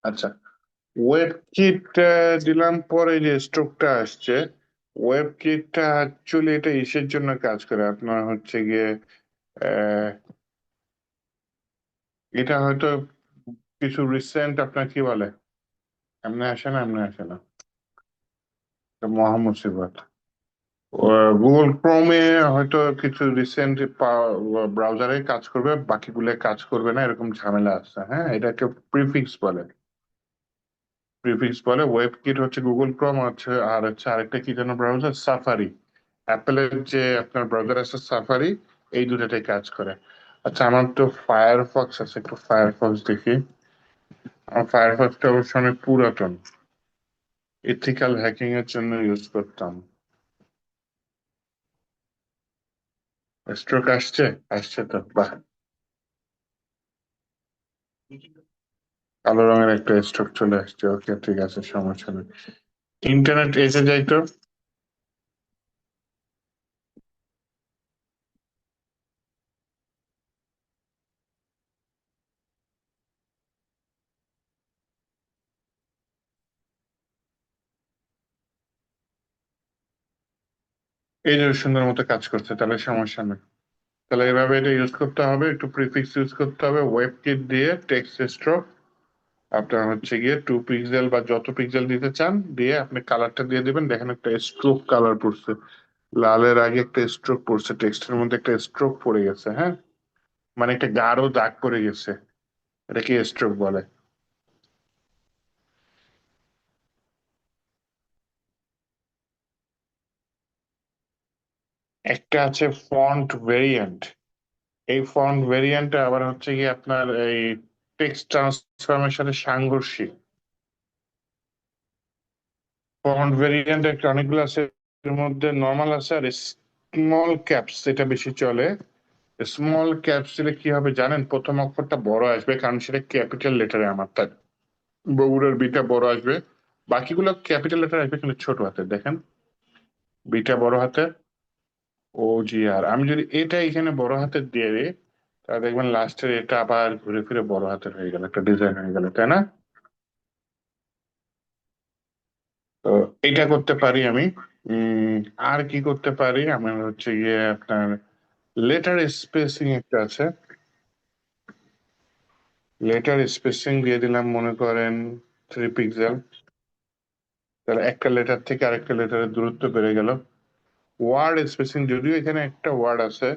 আচ্ছা, ওয়েব কিট দিলাম, পরে যে স্ট্রোকটা আসছে, ওয়েব কিটটা অ্যাকচুয়ালি এটা ইসের জন্য কাজ করে, আপনার হচ্ছে গিয়ে আহ, এটা হয়তো কিছু রিসেন্ট, আপনার কি বলে, এমনি আসে না, এমনি আসে না, এটা মহা মুসিবত। গুগল ক্রোমে হয়তো কিছু রিসেন্ট ব্রাউজারে কাজ করবে, বাকিগুলো কাজ করবে না, এরকম ঝামেলা আছে, হ্যাঁ। এটাকে প্রিফিক্স বলে, প্রিফিক্স বলে। ওয়েব কিট হচ্ছে গুগল ক্রোম, হচ্ছে আর হচ্ছে আরেকটা কি যেন ব্রাউজার, সাফারি। অ্যাপেলের যে আপনার ব্রাউজার আছে সাফারি, এই দুটাতে কাজ করে। আচ্ছা, আমার তো ফায়ারফক্স আছে, একটু ফায়ারফক্স দেখি। আমার ফায়ারফক্সটা অবশ্য অনেক পুরাতন, এথিক্যাল হ্যাকিং এর জন্য ইউজ করতাম। স্ট্রোক আসছে, আসছে তো, বাহ। কালো রঙের একটা স্ট্রোক চলে আসছে, ওকে ঠিক আছে, সমস্যা নেই। ইন্টারনেট এসে যাই তো। এই যে সুন্দর মতো কাজ করছে, তাহলে সমস্যা নেই। তাহলে এভাবে এটা ইউজ করতে হবে, একটু প্রিফিক্স ইউজ করতে হবে, ওয়েব কিট দিয়ে টেক্সট স্ট্রোক। আপনার হচ্ছে গিয়ে 2 পিক্সেল বা যত পিক্সেল দিতে চান দিয়ে আপনি কালারটা দিয়ে দিবেন, দেখেন একটা স্ট্রোক কালার পড়ছে, লালের আগে একটা স্ট্রোক পড়ছে, টেক্সটের মধ্যে একটা স্ট্রোক পড়ে গেছে, হ্যাঁ। মানে একটা গাঢ় দাগ পড়ে গেছে, এটা কি স্ট্রোক বলে। একটা আছে ফন্ট ভেরিয়েন্ট, এই ফন্ট ভেরিয়েন্টটা আবার হচ্ছে কি আপনার এই টেক্সট ট্রান্সফরমের সাথে সাংঘর্ষিক। ফন্ট ভেরিয়েন্ট একটা অনেকগুলো আছে, এর মধ্যে নর্মাল আছে আর স্মল ক্যাপস এটা বেশি চলে। স্মল ক্যাপস দিলে কি হবে জানেন, প্রথম অক্ষরটা বড় আসবে কারণ সেটা ক্যাপিটাল লেটারে আমার তাই বগুড়ার বিটা বড় আসবে। বাকিগুলো ক্যাপিটাল লেটার আসবে কিন্তু ছোট হাতে, দেখেন বিটা বড় হাতে, ও জি। আর আমি যদি এটা এখানে বড় হাতের দিয়ে দিই, তাহলে দেখবেন লাস্টের এটা আবার ঘুরে ফিরে বড় হাতের হয়ে গেল, একটা ডিজাইন হয়ে গেল, তাই না? তো এটা করতে পারি আমি। উম আর কি করতে পারি, আমি হচ্ছে গিয়ে আপনার লেটার স্পেসিং একটা আছে, লেটার স্পেসিং দিয়ে দিলাম মনে করেন 3 পিক্সেল। তাহলে একটা লেটার থেকে আরেকটা লেটারের দূরত্ব বেড়ে গেল। ওয়ার্ড স্পেসিং, যদিও এখানে একটা ওয়ার্ড আছে,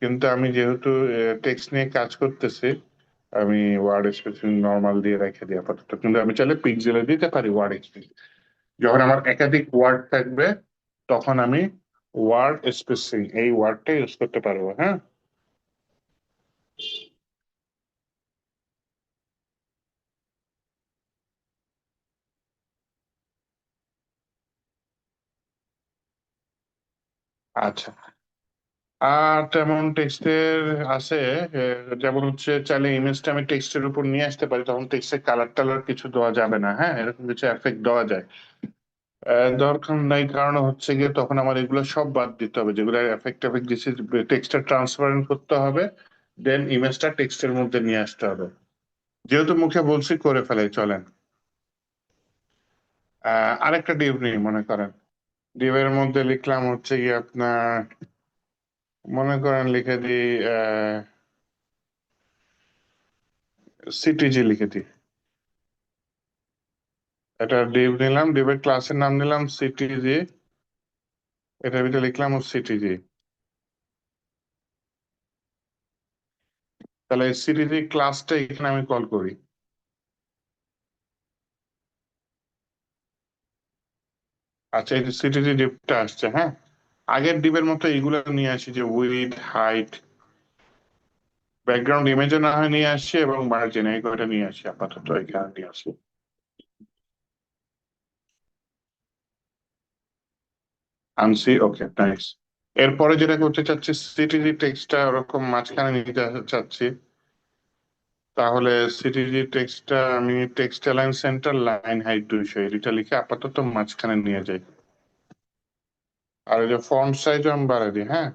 কিন্তু আমি যেহেতু টেক্সট নিয়ে কাজ করতেছি, আমি ওয়ার্ড স্পেসিং নর্মাল দিয়ে রেখে দিই আপাতত, কিন্তু আমি চাইলে পিক্সেলে দিতে পারি ওয়ার্ড স্পেসিং। যখন আমার একাধিক ওয়ার্ড থাকবে তখন আমি ওয়ার্ড স্পেসিং এই ওয়ার্ডটা ইউজ করতে পারবো, হ্যাঁ। আচ্ছা, আর তেমন টেক্সটের আছে, যেমন হচ্ছে চাইলে ইমেজটা আমি টেক্সটের উপর নিয়ে আসতে পারি, তখন টেক্সটের কালার টালার কিছু দেওয়া যাবে না, হ্যাঁ, এরকম কিছু এফেক্ট দেওয়া যায়। দরকার নাই, কারণ হচ্ছে গিয়ে তখন আমার এগুলো সব বাদ দিতে হবে, যেগুলো এফেক্ট এফেক্ট দিচ্ছে, টেক্সটটা ট্রান্সপারেন্ট করতে হবে, দেন ইমেজটা টেক্সটের মধ্যে নিয়ে আসতে হবে। যেহেতু মুখে বলছি করে ফেলাই, চলেন। আরেকটা ডিভ নিই মনে করেন, ডিভের মধ্যে লিখলাম হচ্ছে গিয়ে আপনার, মনে করেন লিখে দিই সিটিজি লিখে দিই। এটা ডিভ নিলাম, ডিভের ক্লাসের নাম নিলাম সিটিজি, এটার ভিতরে লিখলাম সিটিজি। তাহলে সিটিজি ক্লাসটা এখানে আমি কল করি। আচ্ছা, এই যে সিটিজি ডিভটা আসছে, হ্যাঁ। আগের ডিভের মতো এইগুলো নিয়ে আসি, যে উইড হাইট, ব্যাকগ্রাউন্ড ইমেজও না হয় নিয়ে আসছি, এবং মার্জিন এই কয়টা নিয়ে আসি আপাতত, এখানে নিয়ে আসি। আনসি, ওকে, নাইস। এরপরে যেটা করতে চাচ্ছি, সিটিজি টেক্সটটা ওরকম মাঝখানে নিতে চাচ্ছি। তাহলে সিটিজি টেক্সটটা আমি text align centre line height 200 এটা লিখে আপাতত মাঝখানে নিয়ে যাই। আর এই যে ফন্ট সাইজ আমি বাড়াই দিই, হ্যাঁ।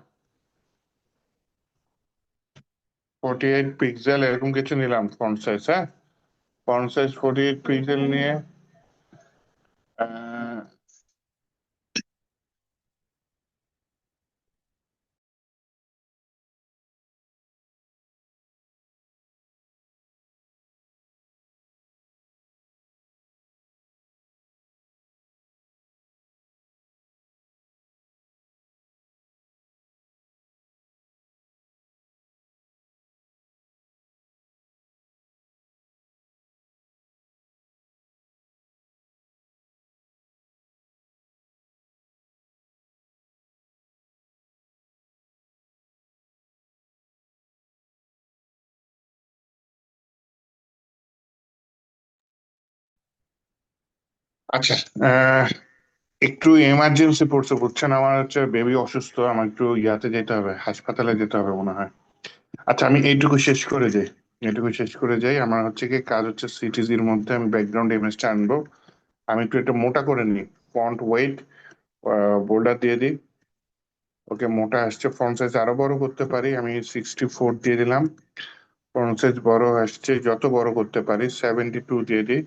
48 পিক্সেল এরকম কিছু নিলাম ফন্ট সাইজ, হ্যাঁ। ফন্ট সাইজ 48 পিক্সেল নিয়ে আহ, আচ্ছা, আহ, একটু এমার্জেন্সি পড়ছে বুঝছেন, আমার হচ্ছে বেবি অসুস্থ, আমার একটু ইয়াতে যেতে হবে, হাসপাতালে যেতে হবে মনে হয়। আচ্ছা, আমি এইটুকু শেষ করে যাই, এইটুকু শেষ করে যাই। আমার হচ্ছে কি কাজ, হচ্ছে সিটিজির মধ্যে আমি ব্যাকগ্রাউন্ড ইমেজটা আনবো। আমি একটু এটা মোটা করে নিই, ফন্ট ওয়েট বোল্ডার দিয়ে দিই। ওকে, মোটা আসছে, ফন্ট সাইজ আরো বড় করতে পারি, আমি 64 দিয়ে দিলাম। ফন্ট সাইজ বড় আসছে, যত বড় করতে পারি 72 দিয়ে দিই,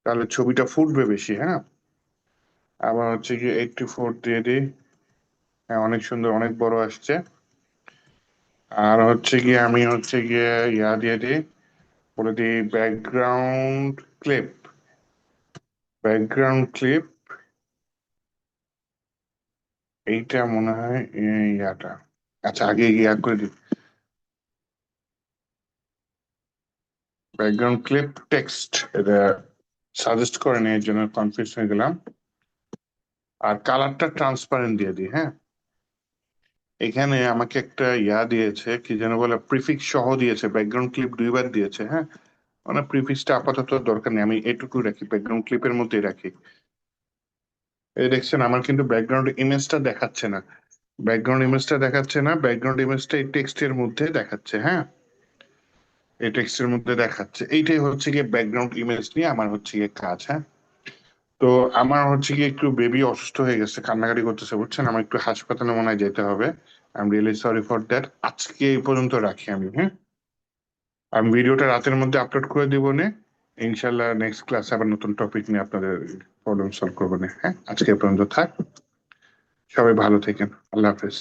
তাহলে ছবিটা ফুটবে বেশি, হ্যাঁ। আবার হচ্ছে কি 84 দিয়ে দিই, হ্যাঁ, অনেক সুন্দর, অনেক বড় আসছে। আর হচ্ছে গিয়ে আমি হচ্ছে গিয়ে ইয়া দিয়ে দিই, বলে দিই ব্যাকগ্রাউন্ড ক্লিপ, ব্যাকগ্রাউন্ড ক্লিপ, এইটা মনে হয় ইয়াটা। আচ্ছা, আগে ইয়া করে দিই, ব্যাকগ্রাউন্ড ক্লিপ টেক্সট, এটা সাজেস্ট করে নিই, এর জন্য কনফিউজ হয়ে গেলাম। আর কালারটা ট্রান্সপারেন্ট দিয়ে দিই, হ্যাঁ। এখানে আমাকে একটা দিয়েছে, কি যেন বলে, প্রিফিক্স সহ দিয়েছে, ব্যাকগ্রাউন্ড ক্লিপ 2বার দিয়েছে। হ্যাঁ, মানে প্রিফিক্সটা আপাতত দরকার নেই, আমি এটুকু রাখি, ব্যাকগ্রাউন্ড ক্লিপের মধ্যে রাখি। এই দেখছেন আমার কিন্তু ব্যাকগ্রাউন্ড ইমেজটা দেখাচ্ছে না, ব্যাকগ্রাউন্ড ইমেজটা এই টেক্সটের মধ্যে দেখাচ্ছে। হ্যাঁ, এই টেক্সটের মধ্যে দেখাচ্ছে, এইটাই হচ্ছে গিয়ে ব্যাকগ্রাউন্ড ইমেজ নিয়ে আমার হচ্ছে গিয়ে কাজ। হ্যাঁ, তো আমার হচ্ছে গিয়ে একটু বেবি অসুস্থ হয়ে গেছে, কান্নাকাটি করতেছে, বুঝছেন, আমার একটু হাসপাতালে মনে হয় যেতে হবে। I am really sorry for that. আজকে এই পর্যন্ত রাখি আমি। হ্যাঁ, আমি ভিডিওটা রাতের মধ্যে আপলোড করে দিব নে, ইনশাল্লাহ নেক্সট ক্লাসে আবার নতুন টপিক নিয়ে আপনাদের প্রবলেম সলভ করবো না। হ্যাঁ, আজকে এই পর্যন্ত থাক, সবাই ভালো থাকেন, আল্লাহ হাফেজ।